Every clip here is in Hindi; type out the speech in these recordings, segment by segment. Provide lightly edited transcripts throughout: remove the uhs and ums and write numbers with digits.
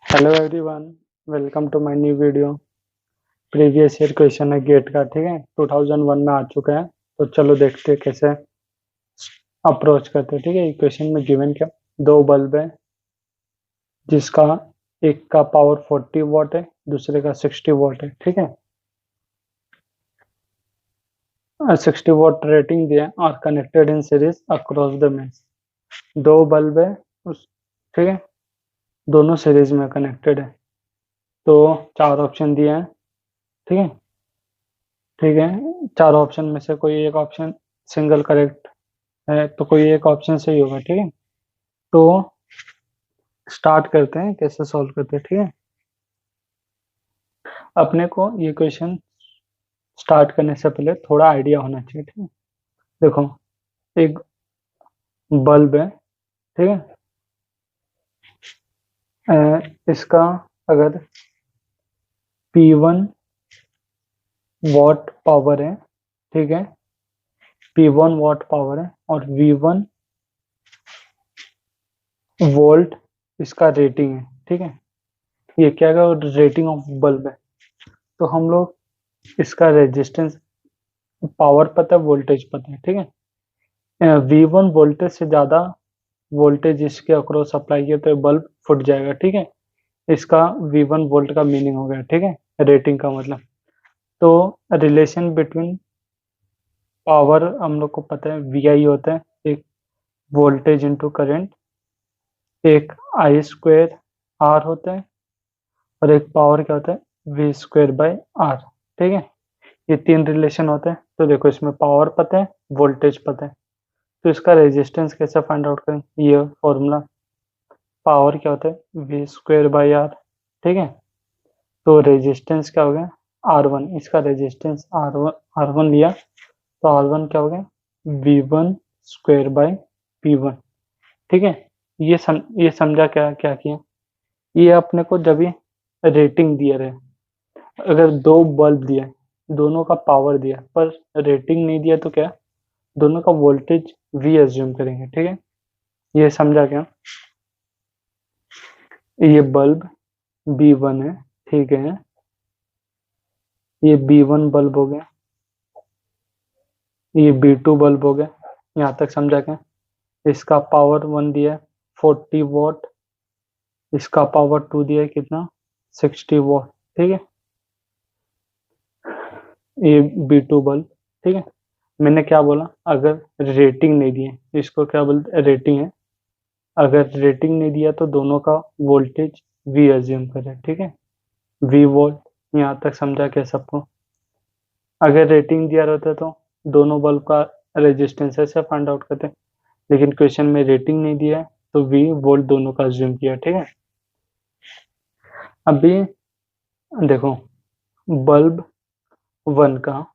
Hello everyone, welcome to my new video. Previous year question है गेट का, ठीक है। 2001 में आ चुका है, तो चलो देखते हैं कैसे अप्रोच करते हैं। ठीक है, क्वेश्चन में गिवन क्या, दो बल्ब है जिसका एक का पावर 40 वॉट है, दूसरे का 60 वॉट है। ठीक है, 60 वॉट रेटिंग दिया और connected in series across the mains. दो बल्ब है उस, ठीक है, दोनों सीरीज में कनेक्टेड है। तो चार ऑप्शन दिए हैं, ठीक है। ठीक है, चार ऑप्शन में से कोई एक ऑप्शन सिंगल करेक्ट है, तो कोई एक ऑप्शन सही होगा। ठीक है, तो स्टार्ट करते हैं कैसे सॉल्व करते हैं। ठीक है, अपने को ये क्वेश्चन स्टार्ट करने से पहले थोड़ा आइडिया होना चाहिए। ठीक है, देखो, एक बल्ब है, ठीक है। इसका अगर P1 वॉट पावर है, ठीक है, P1 वॉट पावर है और V1 वोल्ट इसका रेटिंग है। ठीक है, ये क्या है, रेटिंग ऑफ बल्ब है। तो हम लोग इसका रेजिस्टेंस, पावर पता है, वोल्टेज पता है। ठीक है, V1 वोल्टेज से ज्यादा वोल्टेज इसके अक्रॉस अप्लाई किया तो बल्ब फूट जाएगा। ठीक है, इसका V1 वोल्ट का मीनिंग हो गया। ठीक है, रेटिंग का मतलब। तो रिलेशन बिटवीन पावर हम लोग को पता है, VI होता है, एक वोल्टेज इंटू करंट, एक I² R होता है और एक पावर क्या होता है, V²/R। ठीक है, ये तीन रिलेशन होते हैं। तो देखो, इसमें पावर पता है, वोल्टेज पता है, तो इसका रेजिस्टेंस कैसे फाइंड आउट करें, ये फॉर्मूला। पावर क्या होता है, V²/R। ठीक है, तो रेजिस्टेंस क्या हो गया, R1। इसका रेजिस्टेंस R1 लिया, तो R1 क्या हो गया, V1² P1। ठीक है, ये समझा क्या क्या किया। ये अपने को जब भी रेटिंग दिया रहे, अगर दो बल्ब दिया है, दोनों का पावर दिया पर रेटिंग नहीं दिया, तो क्या, दोनों का वोल्टेज V एज्यूम करेंगे। ठीक है, ये समझा क्या। ये बल्ब B1 है, ठीक है, ये B1 बल्ब हो गया, ये B2 बल्ब हो गया। यहाँ तक समझा क्या। इसका पावर 1 दिया है 40 वॉट, इसका पावर 2 दिया है कितना, 60 वॉट। ठीक है, ये B2 बल्ब। ठीक है, मैंने क्या बोला, अगर रेटिंग नहीं दी है, इसको क्या बोलते, रेटिंग है। अगर रेटिंग नहीं दिया तो दोनों का वोल्टेज V एज्यूम करें। ठीक है, V वोल्ट। यहाँ तक समझा क्या सबको। अगर रेटिंग दिया रहता तो दोनों बल्ब का रेजिस्टेंस ऐसे फाइंड आउट करते, लेकिन क्वेश्चन में रेटिंग नहीं दिया है, तो V वोल्ट दोनों का अज्यूम किया। ठीक है, अभी देखो, बल्ब 1 का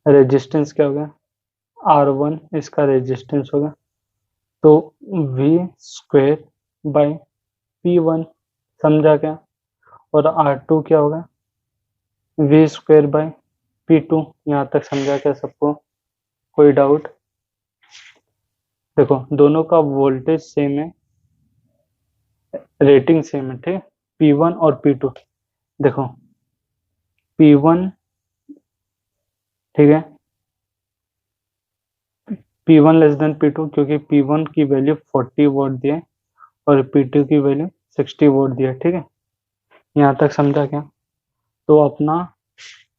रेजिस्टेंस क्या हो गया, R1 इसका रेजिस्टेंस होगा, तो V²/P1। समझा क्या। और R2 क्या होगा, V²/P2। यहाँ तक समझा क्या सबको, कोई डाउट। देखो, दोनों का वोल्टेज सेम है, रेटिंग सेम है। ठीक है, P1 और P2। देखो, P1, ठीक है, P1 लेस देन P2, क्योंकि P1 की वैल्यू 40 वोल्ट दिए और P2 की वैल्यू 60 वोल्ट दिया। ठीक है, यहाँ तक समझा क्या। तो अपना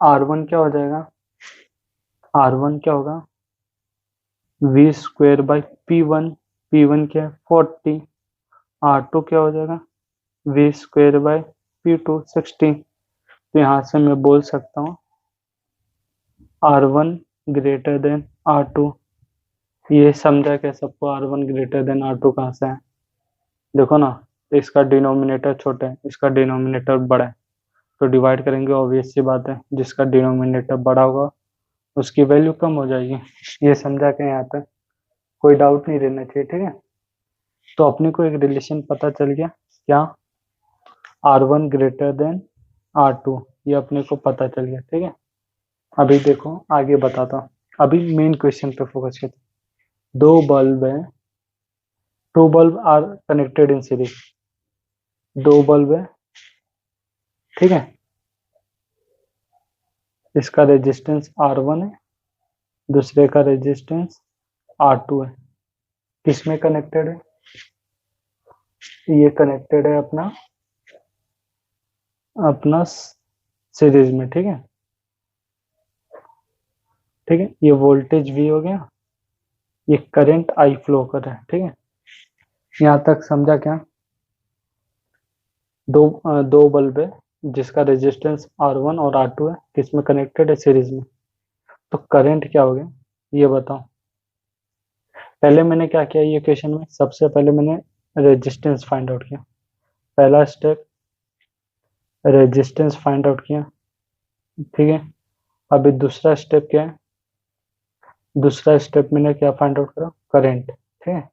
R1 क्या हो जाएगा, R1 क्या होगा, V²/P1। P1 क्या है, 40। R2 क्या हो जाएगा, V²/P2, 60। तो यहाँ से मैं बोल सकता हूँ R1 ग्रेटर देन R2। ये समझा क्या सबको, R1 ग्रेटर देन R2 कहाँ से है। देखो ना, इसका डिनोमिनेटर छोटा है, इसका डिनोमिनेटर बड़ा है, तो डिवाइड करेंगे, ऑब्वियस सी बात है, जिसका डिनोमिनेटर बड़ा होगा उसकी वैल्यू कम हो जाएगी। ये समझा के यहाँ तक कोई डाउट नहीं रहना चाहिए। ठीक है, तो अपने को एक रिलेशन पता चल गया, क्या, R1 ग्रेटर देन R2, ये अपने को पता चल गया। ठीक है, अभी देखो आगे बताता हूँ। अभी मेन क्वेश्चन पे फोकस करते हैं। दो बल्ब है, two bulbs are connected in series. दो बल्ब है, ठीक है, इसका रेजिस्टेंस R1 है, दूसरे का रेजिस्टेंस R2 है। किसमें कनेक्टेड है? ये कनेक्टेड है अपना अपना सीरीज में, ठीक है। ठीक है, ये वोल्टेज V हो गया, ये करंट I फ्लो कर रहा है, ठीक है। यहाँ तक समझा क्या? दो बल्ब है जिसका रेजिस्टेंस R1 और R2 है, किसमें कनेक्टेड है? सीरीज में। तो करंट क्या हो गया ये बताओ। पहले मैंने क्या किया ये क्वेश्चन में, सबसे पहले मैंने रेजिस्टेंस फाइंड आउट किया। पहला स्टेप रेजिस्टेंस फाइंड आउट किया, ठीक है। अभी दूसरा स्टेप क्या है? दूसरा स्टेप मैंने क्या फाइंड आउट करा? करंट, ठीक है,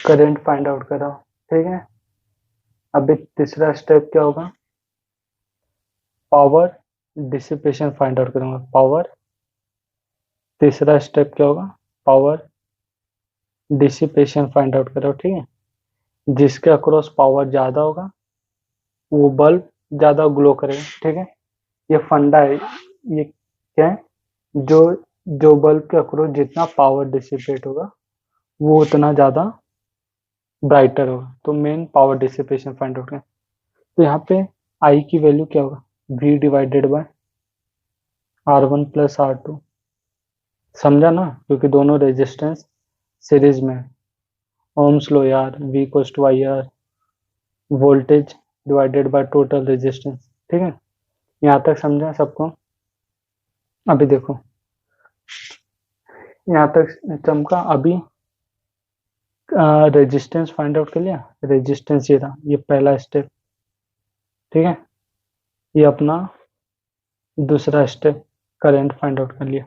करंट फाइंड आउट करा, ठीक है। अभी तीसरा स्टेप क्या होगा? पावर डिसिपेशन फाइंड आउट करूंगा, पावर। तीसरा स्टेप क्या होगा? पावर डिसिपेशन फाइंड आउट करो, ठीक है। जिसके अक्रॉस पावर ज्यादा होगा वो बल्ब ज्यादा ग्लो करेगा, ठीक है। ये फंडा है, ये क्या है? जो जो बल्ब के अक्रॉस जितना पावर डिसिपेट होगा वो उतना ज्यादा ब्राइटर होगा। तो main power dissipation find out है। तो यहाँ पे आई की वैल्यू क्या होगा? V divided by R1 plus R2। समझा ना, क्योंकि दोनों रेजिस्टेंस सीरीज में है। ओम्स लो यार, V equals to IR, voltage divided by total resistance, ठीक है। यहाँ तक समझा सबको? अभी देखो, यहाँ तक चमका। अभी रेजिस्टेंस फाइंड आउट कर लिया, रेजिस्टेंस ये था, ये पहला स्टेप, ठीक है। ये अपना दूसरा स्टेप करंट फाइंड आउट कर लिया।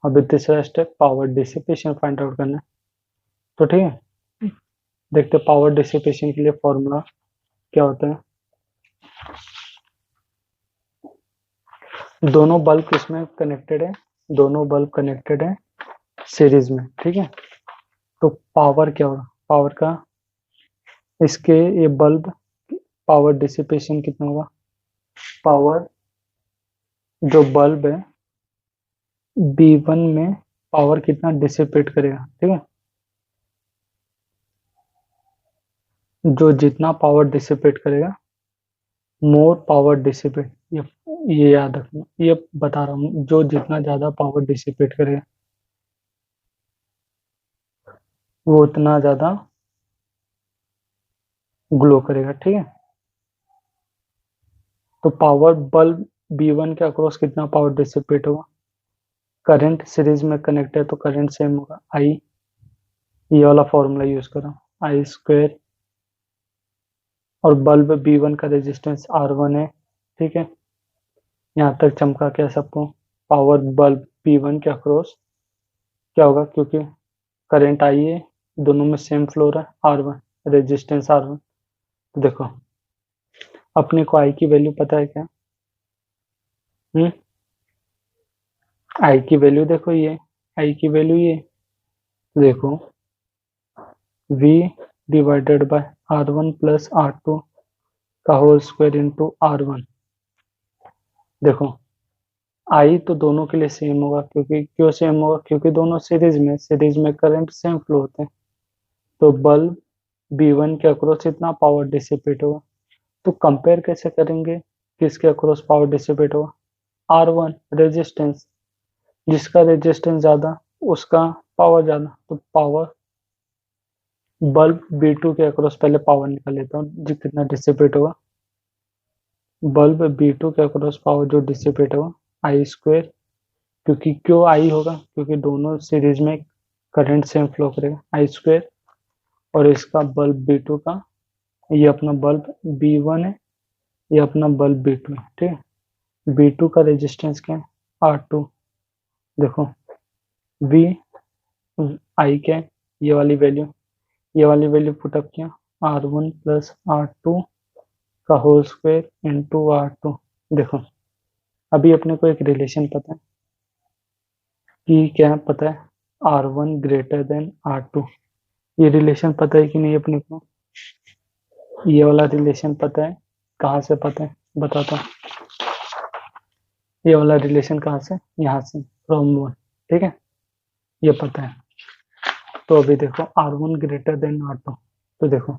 अभी तीसरा step power dissipation find out करना है। तो ठीक है, देखते पावर डिसिपेशन के लिए फॉर्मूला क्या होता है। दोनों बल्ब किसमें कनेक्टेड है? दोनों बल्ब कनेक्टेड है सीरीज में, ठीक है। तो पावर क्या होगा? पावर का इसके ये बल्ब पावर डिसिपेशन कितना होगा? पावर जो बल्ब है B1 में पावर कितना डिसिपेट करेगा, ठीक है। जो जितना पावर डिसिपेट करेगा, मोर पावर डिसिपेट, ये याद रखना, ये बता रहा हूँ, जो जितना ज्यादा पावर डिसिपेट करेगा वो उतना ज्यादा ग्लो करेगा, ठीक है। तो पावर बल्ब B1 के अक्रॉस कितना पावर डिसिपेट होगा? करंट सीरीज में कनेक्ट है तो करंट सेम होगा, आई, ये वाला फॉर्मूला यूज करो, आई स्क्वायर। और बल्ब B1 का रेजिस्टेंस R1 है, ठीक है। यहाँ तक चमका क्या सबको? पावर बल्ब B1 के अक्रॉस क्या होगा, क्योंकि करंट आई है, दोनों में सेम फ्लोर है, R1 रेजिस्टेंस R1। तो देखो अपने को आई की वैल्यू पता है क्या? आई की वैल्यू देखो, ये आई की वैल्यू ये देखो, V divided by R1 plus R2 का होल स्क्वायर इंटू R1। देखो आई तो दोनों के लिए सेम होगा, क्योंकि क्यों सेम होगा? क्योंकि दोनों सीरीज में करंट सेम फ्लो होते हैं। तो बल्ब B1 के अक्रॉस इतना पावर डिसिपेट होगा। तो कंपेयर कैसे करेंगे किसके अक्रॉस पावर डिसिपेट होगा? R1 रेजिस्टेंस, जिसका रेजिस्टेंस ज्यादा उसका पावर ज्यादा। तो पावर बल्ब B2 के अक्रॉस, पहले पावर निकाल लेता हूँ जो कितना डिसिपेट होगा। बल्ब B2 के अक्रॉस पावर जो डिसिपेट होगा आई स्क्वायर, क्योंकि क्यों आई होगा? क्योंकि दोनों सीरीज में करंट सेम फ्लो करेगा, आई स्क्वायर। और इसका बल्ब B2 का, ये अपना बल्ब B1 है, ये अपना बल्ब B2 है, ठीक है। B2 का रेजिस्टेंस क्या है? R2। देखो V आई क्या है? ये वाली वैल्यू पुटअप किया, R1 प्लस R2 का होल स्क्वायर इंटू R2। देखो अभी अपने को एक रिलेशन पता है कि क्या पता है? R1 greater than R2। ये रिलेशन पता है कि नहीं अपने को? ये वाला रिलेशन पता है, कहाँ से पता है बताता हूँ। ये वाला रिलेशन कहाँ से, यहाँ से, फ्रॉम वन, ठीक है, ये पता है। तो अभी देखो R1 ग्रेटर देन R2, तो देखो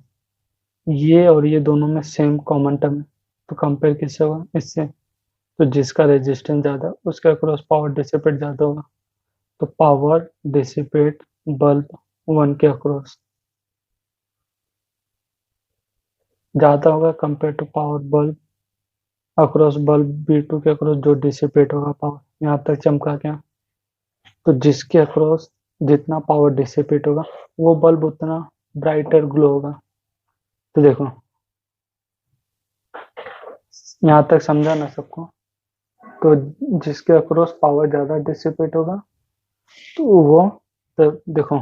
ये और ये दोनों में सेम कॉमन टर्म है, तो कंपेयर किससे होगा, इससे। तो जिसका रेजिस्टेंस ज्यादा उसके अक्रॉस पावर डिसिपेट ज्यादा होगा, तो पावर डिसिपेट बल्ब वन के अक्रॉस ज्यादा होगा compare to power bulb across bulb B2 के अक्रॉस जो डिसिपेट होगा पावर। यहाँ तक चमका क्या, तो जिसके अक्रॉस जितना पावर डिसिपेट होगा वो बल्ब उतना ब्राइटर ग्लो होगा। तो देखो यहाँ तक समझा ना सबको। तो जिसके अक्रॉस पावर ज्यादा डिसिपेट होगा तो वो, तो देखो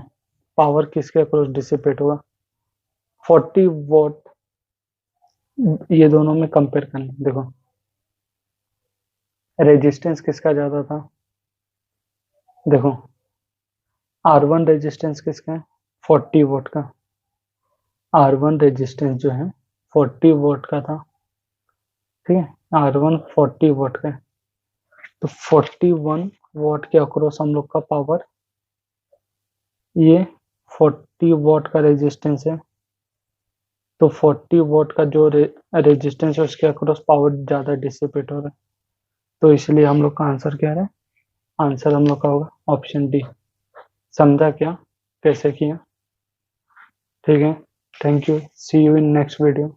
पावर किसके अक्रॉस डिसिपेट होगा, 40 वॉट। ये दोनों में कंपेयर करना, देखो रेजिस्टेंस किसका ज्यादा था, देखो R1 रेजिस्टेंस किसका है, 40 वॉट का। R1 रेजिस्टेंस जो है 40 वॉट का था, ठीक है, R1 40 वॉट का है। तो 41 वॉट के अक्रॉस हम लोग का पावर, ये 40 वॉट का रेजिस्टेंस है, तो 40 वॉट का जो रेजिस्टेंस है उसके अक्रॉस पावर ज्यादा डिसिपेट हो रहा है। तो इसलिए हम लोग का आंसर क्या है, आंसर हम लोग का होगा ऑप्शन डी। समझा क्या, कैसे किया, ठीक है। Thank you, see you in next video.